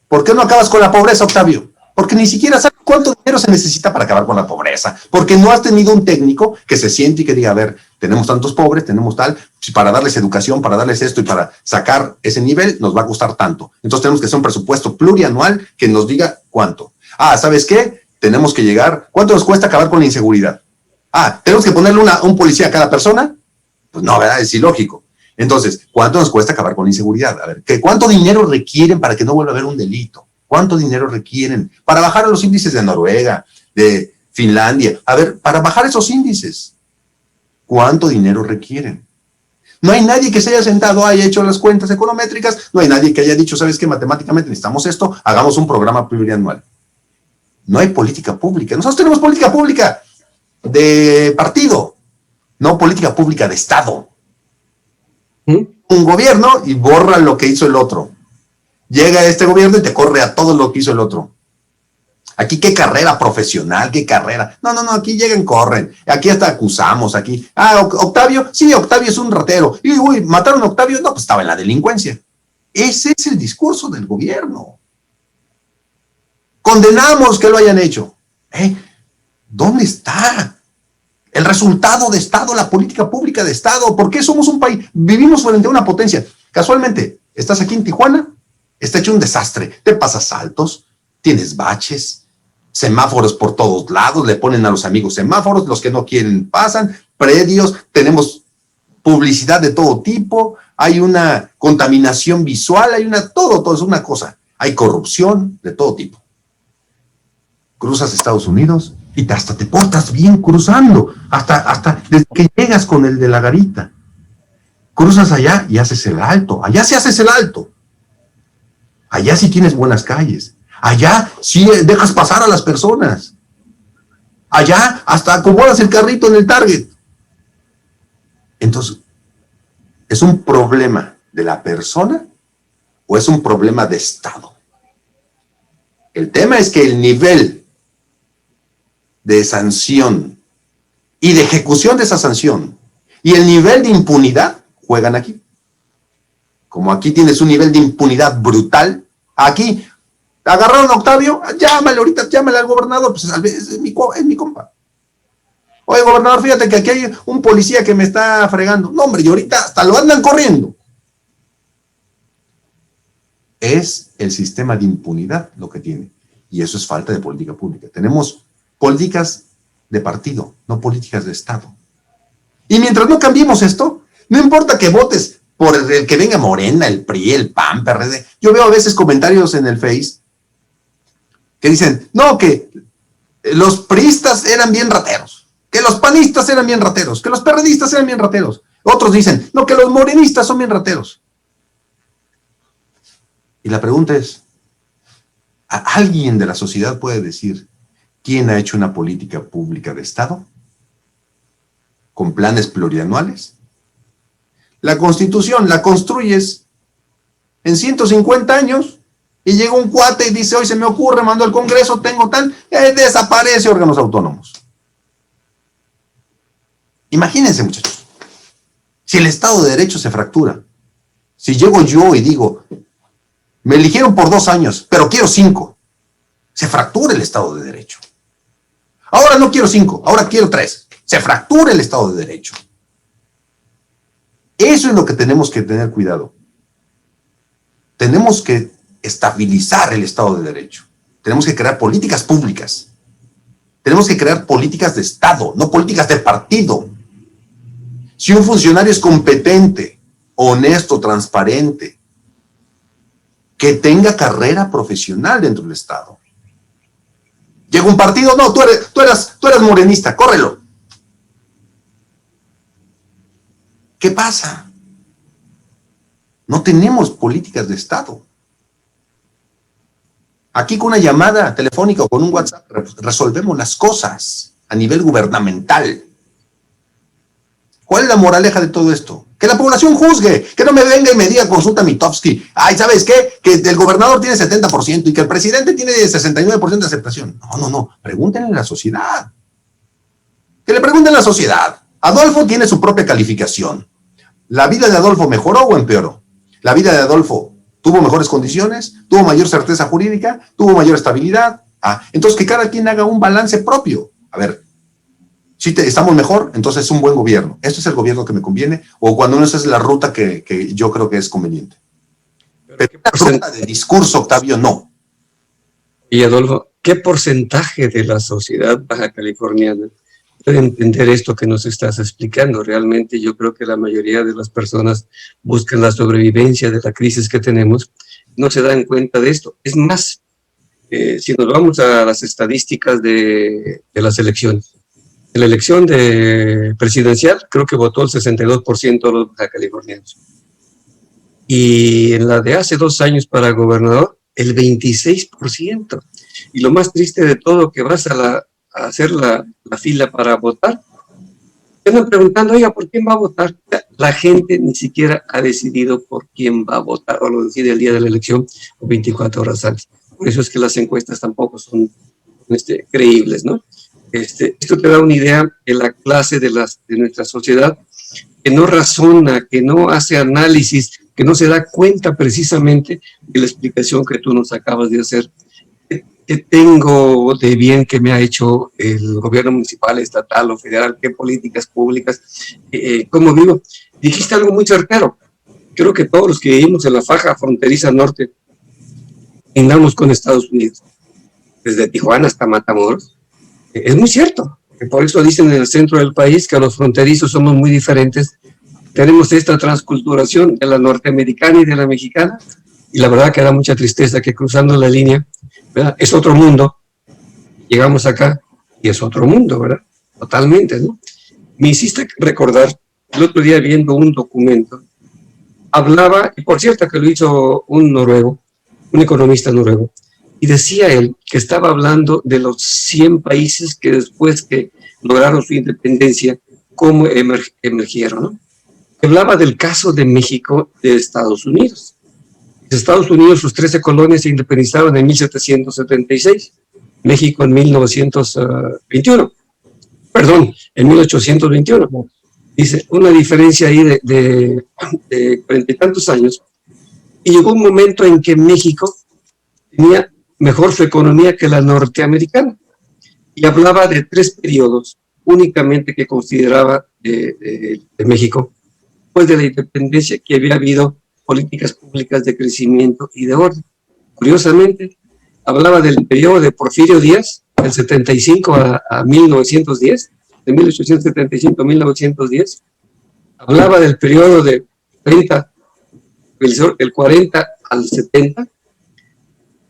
¿Por qué no acabas con la pobreza, Octavio? Porque ni siquiera sabes cuánto dinero se necesita para acabar con la pobreza. Porque no has tenido un técnico que se siente y que diga, a ver, tenemos tantos pobres, tenemos tal, para darles educación, para darles esto y para sacar ese nivel nos va a costar tanto. Entonces tenemos que hacer un presupuesto plurianual que nos diga cuánto. Ah, ¿sabes qué? Tenemos que llegar. ¿Cuánto nos cuesta acabar con la inseguridad? Ah, ¿tenemos que ponerle un policía a cada persona? Pues no, ¿verdad? Es ilógico. Entonces, ¿cuánto nos cuesta acabar con la inseguridad? A ver, ¿cuánto dinero requieren para que no vuelva a haber un delito? ¿Cuánto dinero requieren para bajar a los índices de Noruega, de Finlandia? A ver, para bajar esos índices, ¿cuánto dinero requieren? No hay nadie que se haya sentado, haya hecho las cuentas econométricas, no hay nadie que haya dicho, ¿sabes qué? Matemáticamente necesitamos esto, hagamos un programa plurianual. No hay política pública. Nosotros tenemos política pública de partido, no política pública de Estado. Un gobierno y borra lo que hizo el otro. Llega este gobierno y te corre a todo lo que hizo el otro. Aquí qué carrera profesional, qué carrera. No, aquí llegan, corren. Aquí hasta acusamos, aquí. Ah, Octavio, sí, Octavio es un ratero. Y uy, mataron a Octavio, no, pues estaba en la delincuencia. Ese es el discurso del gobierno. Condenamos que lo hayan hecho. ¿Dónde está el resultado de Estado, la política pública de Estado? ¿Por qué somos un país? Vivimos frente a una potencia. Casualmente, estás aquí en Tijuana, está hecho un desastre. Te pasas saltos, tienes baches, semáforos por todos lados, le ponen a los amigos semáforos, los que no quieren pasan, predios, tenemos publicidad de todo tipo, hay una contaminación visual, hay todo es una cosa. Hay corrupción de todo tipo. Cruzas Estados Unidos y hasta te portas bien cruzando, hasta desde que llegas con el de la garita. Cruzas allá y haces el alto, allá sí haces el alto. Allá sí tienes buenas calles. Allá sí dejas pasar a las personas. Allá hasta acomodas el carrito en el Target. Entonces, ¿es un problema de la persona o es un problema de Estado? El tema es que el nivel de sanción y de ejecución de esa sanción y el nivel de impunidad juegan aquí. Como aquí tienes un nivel de impunidad brutal, aquí agarraron a Octavio, llámale ahorita, llámale al gobernador, pues es mi compa. Oye, gobernador, fíjate que aquí hay un policía que me está fregando. No, hombre, y ahorita hasta lo andan corriendo. Es el sistema de impunidad lo que tiene. Y eso es falta de política pública. Tenemos políticas de partido, no políticas de Estado. Y mientras no cambiemos esto, no importa que votes por el que venga Morena, el PRI, el PAN, PRD. Yo veo a veces comentarios en el Face que dicen, no, que los priistas eran bien rateros, que los panistas eran bien rateros, que los perredistas eran bien rateros. Otros dicen, no, que los morenistas son bien rateros. Y la pregunta es, ¿alguien de la sociedad puede decir quién ha hecho una política pública de Estado? ¿Con planes plurianuales? La Constitución la construyes en 150 años y llega un cuate y dice, hoy se me ocurre, mando al Congreso, tengo tal, desaparece órganos autónomos. Imagínense, muchachos, si el Estado de Derecho se fractura, si llego yo y digo, me eligieron por 2 años, pero quiero 5, se fractura el Estado de Derecho. Ahora no quiero 5, ahora quiero 3, se fractura el Estado de Derecho. Eso es lo que tenemos que tener cuidado. Tenemos que estabilizar el Estado de Derecho. Tenemos que crear políticas públicas. Tenemos que crear políticas de Estado, no políticas de partido. Si un funcionario es competente, honesto, transparente, que tenga carrera profesional dentro del Estado. Llega un partido, no, tú eras morenista, córrelo. ¿Qué pasa? No tenemos políticas de Estado. Aquí con una llamada telefónica o con un WhatsApp resolvemos las cosas a nivel gubernamental. ¿Cuál es la moraleja de todo esto? Que la población juzgue, que no me venga y me diga, consulta Mitofsky. Ay, ¿sabes qué? Que el gobernador tiene 70% y que el presidente tiene 69% de aceptación. No, pregúntenle a la sociedad. Que le pregunten a la sociedad. Adolfo tiene su propia calificación. ¿La vida de Adolfo mejoró o empeoró? ¿La vida de Adolfo tuvo mejores condiciones? ¿Tuvo mayor certeza jurídica? ¿Tuvo mayor estabilidad? Entonces que cada quien haga un balance propio. A ver, si estamos mejor, entonces es un buen gobierno. ¿Esto es el gobierno que me conviene? O cuando no, esa es la ruta que yo creo que es conveniente. Pero la ruta de discurso, Octavio, no. Y Adolfo, ¿qué porcentaje de la sociedad baja californiana puede entender esto que nos estás explicando? Realmente yo creo que la mayoría de las personas buscan la sobrevivencia de la crisis que tenemos, no se dan cuenta de esto. Es más, si nos vamos a las estadísticas de las elecciones, en la elección presidencial creo que votó el 62% de los baja californianos. Y en la de hace 2 años para gobernador, el 26%. Y lo más triste de todo, que vas a hacer la fila para votar, te van preguntando, oiga, ¿por quién va a votar? La gente ni siquiera ha decidido por quién va a votar, o lo decide el día de la elección o 24 horas antes. Por eso es que las encuestas tampoco son creíbles, ¿no? Esto te da una idea de la clase de nuestra sociedad, que no razona, que no hace análisis, que no se da cuenta precisamente de la explicación que tú nos acabas de hacer. ¿Qué tengo de bien que me ha hecho el gobierno municipal, estatal o federal? ¿Qué políticas públicas? ¿Cómo vivo? Dijiste algo muy certero. Creo que todos los que vivimos en la faja fronteriza norte andamos con Estados Unidos, desde Tijuana hasta Matamoros. Es muy cierto. Por eso dicen en el centro del país que a los fronterizos somos muy diferentes. Tenemos esta transculturación de la norteamericana y de la mexicana, y la verdad que da mucha tristeza que cruzando la línea, ¿verdad?, es otro mundo. Llegamos acá y es otro mundo, ¿verdad? Totalmente, ¿no? Me hiciste recordar, el otro día viendo un documento, hablaba, y por cierto que lo hizo un noruego, un economista noruego, y decía él que estaba hablando de los 100 países que después que lograron su independencia, cómo emergieron, ¿no? Hablaba del caso de México de Estados Unidos. Estados Unidos, sus 13 colonias se independizaron en 1776, México en 1921, perdón, en 1821. Dice, una diferencia ahí de 40 y tantos años, y llegó un momento en que México tenía mejor su economía que la norteamericana, y hablaba de 3 periodos únicamente que consideraba de México, después de la independencia, que había habido políticas públicas de crecimiento y de orden. Curiosamente, hablaba del periodo de Porfirio Díaz, del 75 a 1910, de 1875 a 1910, hablaba del periodo de 30, el 40 al 70,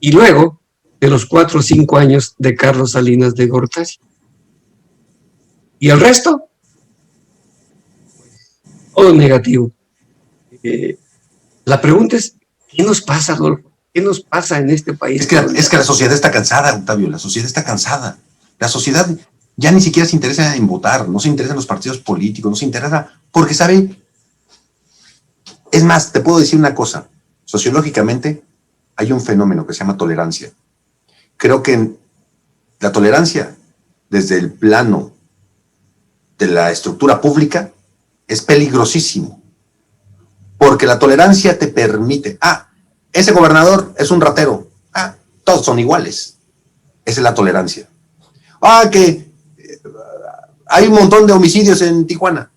y luego de los 4 o 5 años de Carlos Salinas de Gortari. Y el resto, todo negativo. La pregunta es, ¿qué nos pasa, Adolfo? ¿Qué nos pasa en este país? Es que la sociedad está cansada, Octavio, la sociedad está cansada. La sociedad ya ni siquiera se interesa en votar, no se interesa en los partidos políticos, no se interesa porque saben. Es más, te puedo decir una cosa, sociológicamente hay un fenómeno que se llama tolerancia. Creo que la tolerancia desde el plano de la estructura pública es peligrosísimo. Porque la tolerancia te permite, ese gobernador es un ratero, todos son iguales. Esa es la tolerancia. Que hay un montón de homicidios en Tijuana.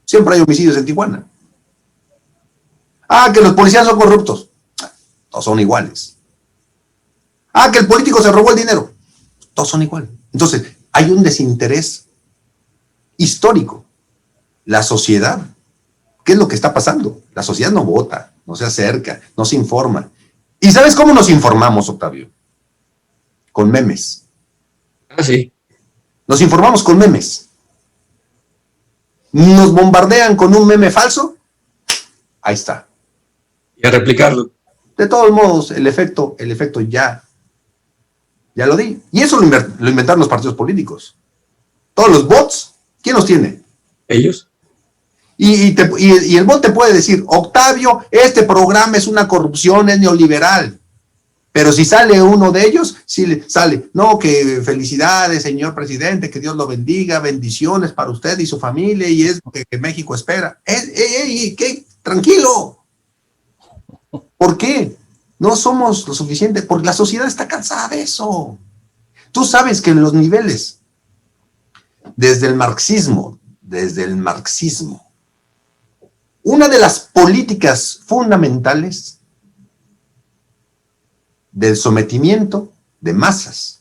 Siempre hay homicidios en Tijuana. Que los policías son corruptos. Todos son iguales. Que el político se robó el dinero. Todos son iguales. Entonces, hay un desinterés histórico. La sociedad, ¿qué es lo que está pasando? La sociedad no vota, no se acerca, no se informa. ¿Y sabes cómo nos informamos, Octavio? Con memes. Sí. Nos informamos con memes. Nos bombardean con un meme falso. Ahí está. Y a replicarlo. De todos modos, el efecto ya lo di. Y eso lo inventaron los partidos políticos. Todos los bots, ¿quién los tiene? Ellos. Y el bot te puede decir, Octavio, este programa es una corrupción, es neoliberal. Pero si sale uno de ellos, sí sale, no, que felicidades, señor presidente, que Dios lo bendiga, bendiciones para usted y su familia, y es lo que México espera. ¿Qué? Tranquilo. ¿Por qué? No somos lo suficiente, porque la sociedad está cansada de eso. Tú sabes que en los niveles, desde el marxismo, una de las políticas fundamentales del sometimiento de masas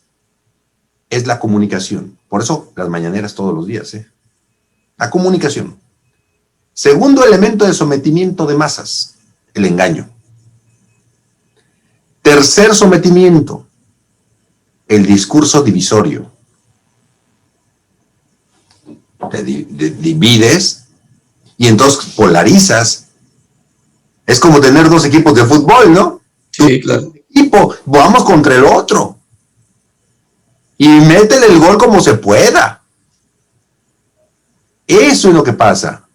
es la comunicación. Por eso las mañaneras todos los días, La comunicación. Segundo elemento de sometimiento de masas, el engaño. Tercer sometimiento, el discurso divisorio. Te divides y entonces polarizas. Es como tener dos equipos de fútbol, ¿no? Sí, claro. Equipo, vamos contra el otro. Y métele el gol como se pueda. Eso es lo que pasa.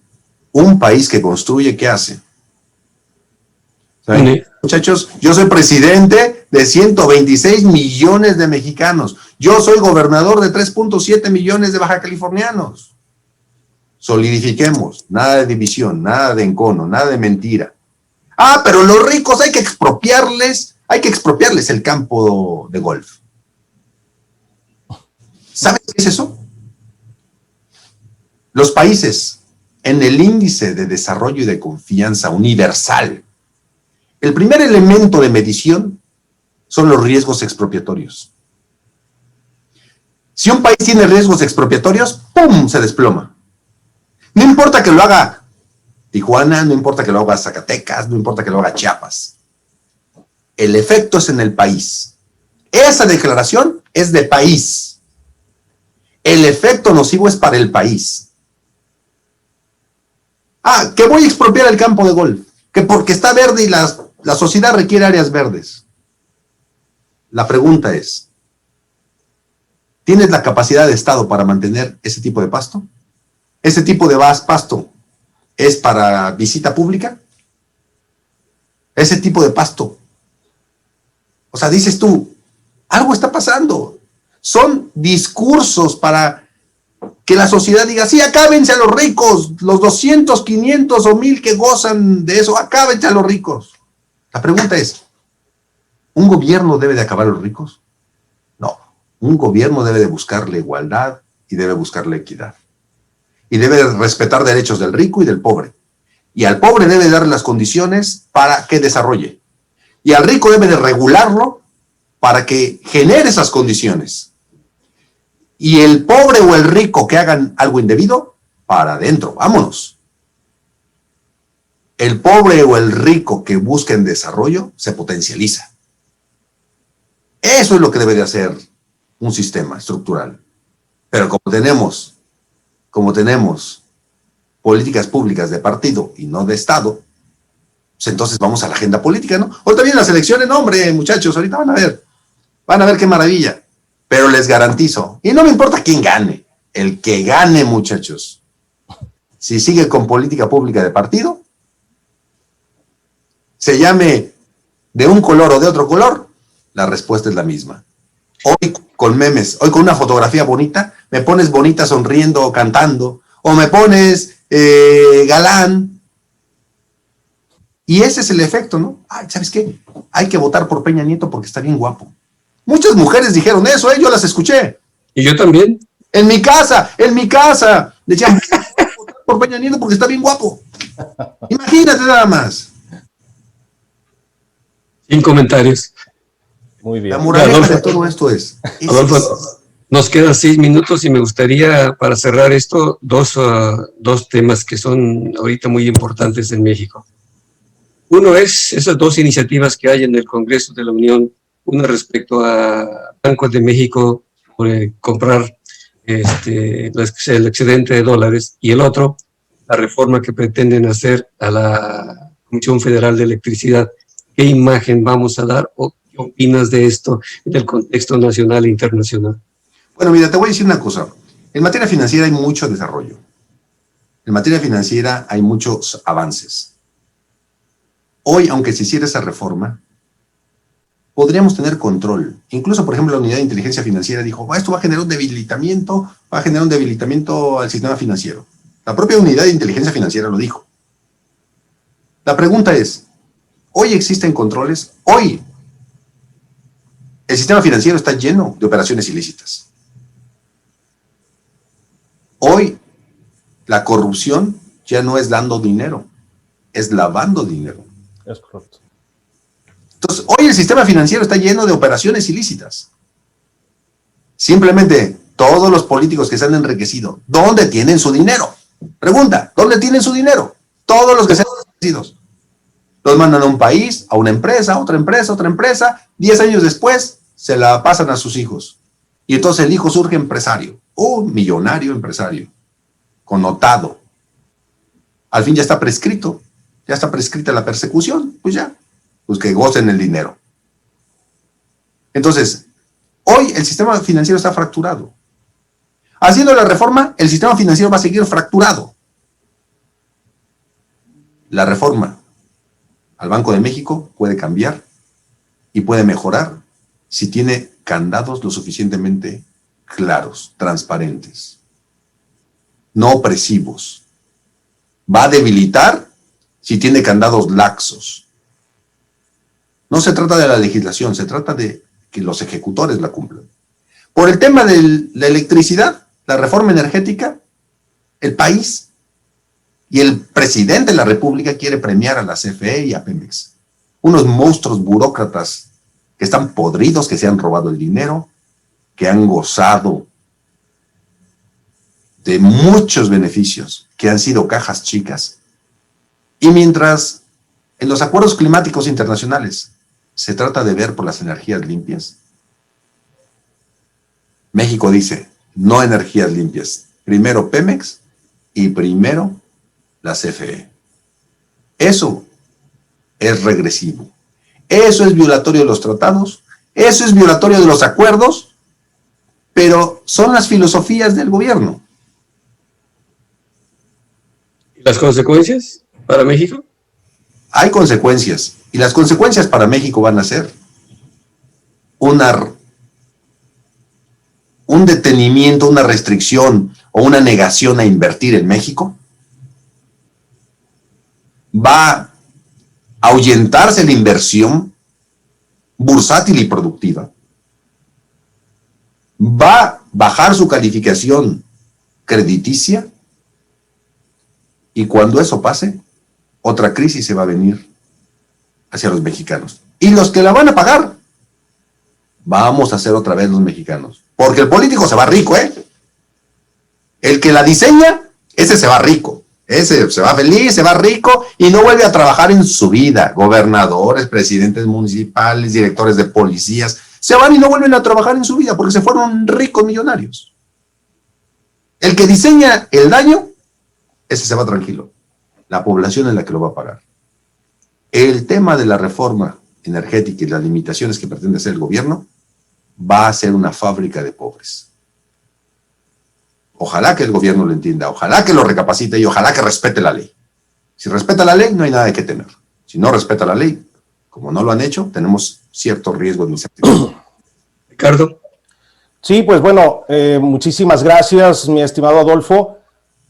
Un país que construye, ¿qué hace? ¿Saben? Sí. Muchachos, yo soy presidente de 126 millones de mexicanos. Yo soy gobernador de 3.7 millones de bajacalifornianos. Solidifiquemos, nada de división, nada de encono, nada de mentira. Ah, pero los ricos hay que expropiarles el campo de golf. ¿Sabes qué es eso? Los países en el índice de desarrollo y de confianza universal, el primer elemento de medición son los riesgos expropiatorios. Si un país tiene riesgos expropiatorios, ¡pum!, se desploma. No importa que lo haga Tijuana, no importa que lo haga Zacatecas, no importa que lo haga Chiapas. El efecto es en el país. Esa declaración es de país. El efecto nocivo es para el país. Ah, que voy a expropiar el campo de golf, que porque está verde y la sociedad requiere áreas verdes. La pregunta es, ¿tienes la capacidad de Estado para mantener ese tipo de pasto? ¿Ese tipo de pasto es para visita pública? Ese tipo de pasto. O sea, dices tú, algo está pasando. Son discursos para que la sociedad diga, sí, acábense a los ricos, los 200, 500 o 1000 que gozan de eso, acábense a los ricos. La pregunta es, ¿un gobierno debe de acabar a los ricos? No, un gobierno debe de buscar la igualdad y debe buscar la equidad. Y debe de respetar derechos del rico y del pobre. Y al pobre debe de darle las condiciones para que desarrolle. Y al rico debe de regularlo para que genere esas condiciones. Y el pobre o el rico que hagan algo indebido, para adentro, vámonos. El pobre o el rico que busquen desarrollo, se potencializa. Eso es lo que debe de hacer un sistema estructural. Pero como tenemos políticas públicas de partido y no de Estado, pues entonces vamos a la agenda política, ¿no? Ahorita vienen las elecciones, no, hombre, muchachos, ahorita van a ver qué maravilla. Pero les garantizo, y no me importa quién gane, el que gane, muchachos, si sigue con política pública de partido, se llame de un color o de otro color, la respuesta es la misma. Hoy con memes, hoy con una fotografía bonita, me pones bonita sonriendo o cantando, o me pones galán, y ese es el efecto, ¿no? Ay, ¿sabes qué? Hay que votar por Peña Nieto porque está bien guapo. Muchas mujeres dijeron eso, yo las escuché. Y yo también. En mi casa. Decían, votar por Peña Nieto porque está bien guapo. Imagínate nada más. Sin comentarios. Muy bien. La moraleja de todo esto es... Adolfo, nos quedan 6 minutos y me gustaría, para cerrar esto, dos temas que son ahorita muy importantes en México. Uno es esas 2 iniciativas que hay en el Congreso de la Unión, una respecto a Banco de México por comprar el excedente de dólares, y el otro, la reforma que pretenden hacer a la Comisión Federal de Electricidad. ¿Qué imagen vamos a dar o qué opinas de esto en el contexto nacional e internacional? Bueno, mira, te voy a decir una cosa. En materia financiera hay mucho desarrollo. En materia financiera hay muchos avances. Hoy, aunque se hiciera esa reforma, podríamos tener control. Incluso, por ejemplo, la Unidad de Inteligencia Financiera dijo, esto va a generar un debilitamiento al sistema financiero. La propia Unidad de Inteligencia Financiera lo dijo. La pregunta es, ¿hoy existen controles? Hoy, el sistema financiero está lleno de operaciones ilícitas. Hoy, la corrupción ya no es dando dinero, es lavando dinero. Es correcto. Entonces, hoy el sistema financiero está lleno de operaciones ilícitas. Simplemente todos los políticos que se han enriquecido, ¿dónde tienen su dinero? Pregunta, ¿dónde tienen su dinero? Todos los que se han enriquecido. Los mandan a un país, a una empresa, otra empresa, otra empresa. 10 años después se la pasan a sus hijos. Y entonces el hijo surge empresario, un millonario empresario, connotado. Al fin ya está prescrito, ya está prescrita la persecución, pues ya, pues que gocen el dinero. Entonces, hoy el sistema financiero está fracturado. Haciendo la reforma, el sistema financiero va a seguir fracturado. La reforma al Banco de México puede cambiar y puede mejorar si tiene candados lo suficientemente claros, transparentes, no opresivos. Va a debilitar si tiene candados laxos. No se trata de la legislación, se trata de que los ejecutores la cumplan. Por el tema de la electricidad, la reforma energética, el país y el presidente de la República quiere premiar a la CFE y a Pemex. Unos monstruos burócratas que están podridos, que se han robado el dinero, que han gozado de muchos beneficios, que han sido cajas chicas. Y mientras en los acuerdos climáticos internacionales se trata de ver por las energías limpias, México dice, no energías limpias, primero Pemex y primero la CFE. Eso es regresivo. Eso es violatorio de los tratados, eso es violatorio de los acuerdos, pero son las filosofías del gobierno. ¿Y las consecuencias para México? Hay consecuencias, y las consecuencias para México van a ser un detenimiento, una restricción o una negación a invertir en México. Va a ahuyentarse la inversión bursátil y productiva. Va a bajar su calificación crediticia. Y cuando eso pase, otra crisis se va a venir hacia los mexicanos. Y los que la van a pagar, vamos a ser otra vez los mexicanos. Porque el político se va rico, ¿eh? El que la diseña, ese se va rico. Ese se va feliz, se va rico y no vuelve a trabajar en su vida. Gobernadores, presidentes municipales, directores de policías, se van y no vuelven a trabajar en su vida porque se fueron ricos millonarios. El que diseña el daño, ese se va tranquilo. La población es la que lo va a pagar. El tema de la reforma energética y las limitaciones que pretende hacer el gobierno va a ser una fábrica de pobres. Ojalá que el gobierno lo entienda, ojalá que lo recapacite y ojalá que respete la ley. Si respeta la ley, no hay nada de qué temer. Si no respeta la ley, como no lo han hecho, tenemos cierto riesgo de incertidumbre. Ricardo. Sí, pues bueno, muchísimas gracias, mi estimado Adolfo.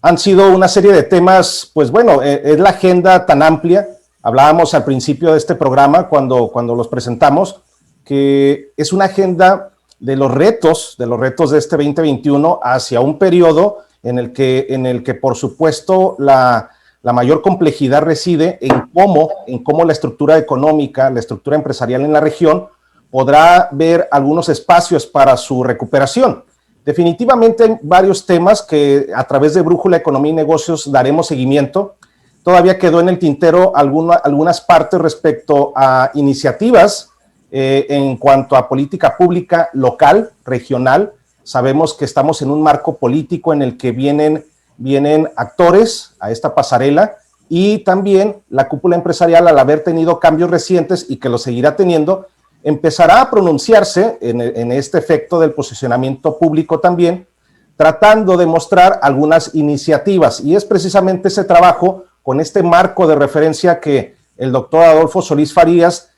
Han sido una serie de temas, pues bueno, es la agenda tan amplia. Hablábamos al principio de este programa, cuando los presentamos, que es una agenda de los retos de este 2021 hacia un periodo en el que por supuesto la mayor complejidad reside en cómo la estructura económica, la estructura empresarial en la región podrá ver algunos espacios para su recuperación. Definitivamente hay varios temas que a través de Brújula Economía y Negocios daremos seguimiento. Todavía quedó en el tintero algunas partes respecto a iniciativas en cuanto a política pública local, regional. Sabemos que estamos en un marco político en el que vienen actores a esta pasarela y también la cúpula empresarial, al haber tenido cambios recientes y que lo seguirá teniendo, empezará a pronunciarse en este efecto del posicionamiento público también, tratando de mostrar algunas iniciativas. Y es precisamente ese trabajo con este marco de referencia que el doctor Adolfo Solís Farías,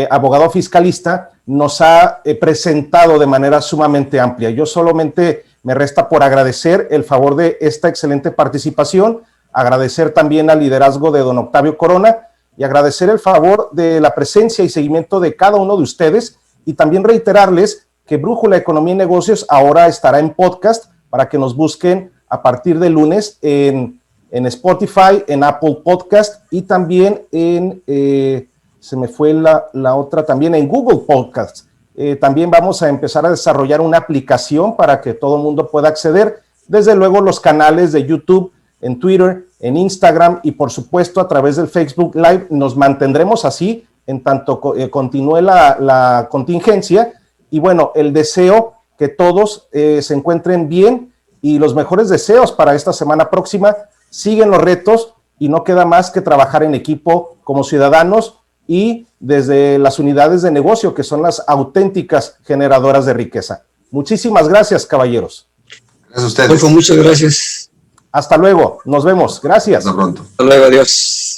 abogado fiscalista, nos ha presentado de manera sumamente amplia. Yo solamente me resta por agradecer el favor de esta excelente participación, agradecer también al liderazgo de don Octavio Corona y agradecer el favor de la presencia y seguimiento de cada uno de ustedes y también reiterarles que Brújula Economía y Negocios ahora estará en podcast para que nos busquen a partir de lunes en Spotify, en Apple Podcast y también se me fue la otra, también en Google Podcast. También vamos a empezar a desarrollar una aplicación para que todo el mundo pueda acceder. Desde luego los canales de YouTube, en Twitter, en Instagram y por supuesto a través del Facebook Live. Nos mantendremos así en tanto continúe la contingencia. Y bueno, el deseo que todos se encuentren bien y los mejores deseos para esta semana próxima. Siguen los retos y no queda más que trabajar en equipo como ciudadanos y desde las unidades de negocio, que son las auténticas generadoras de riqueza. Muchísimas gracias, caballeros. Gracias a ustedes. Adolfo, muchas gracias. Hasta luego, nos vemos. Gracias. Hasta pronto. Hasta luego, adiós.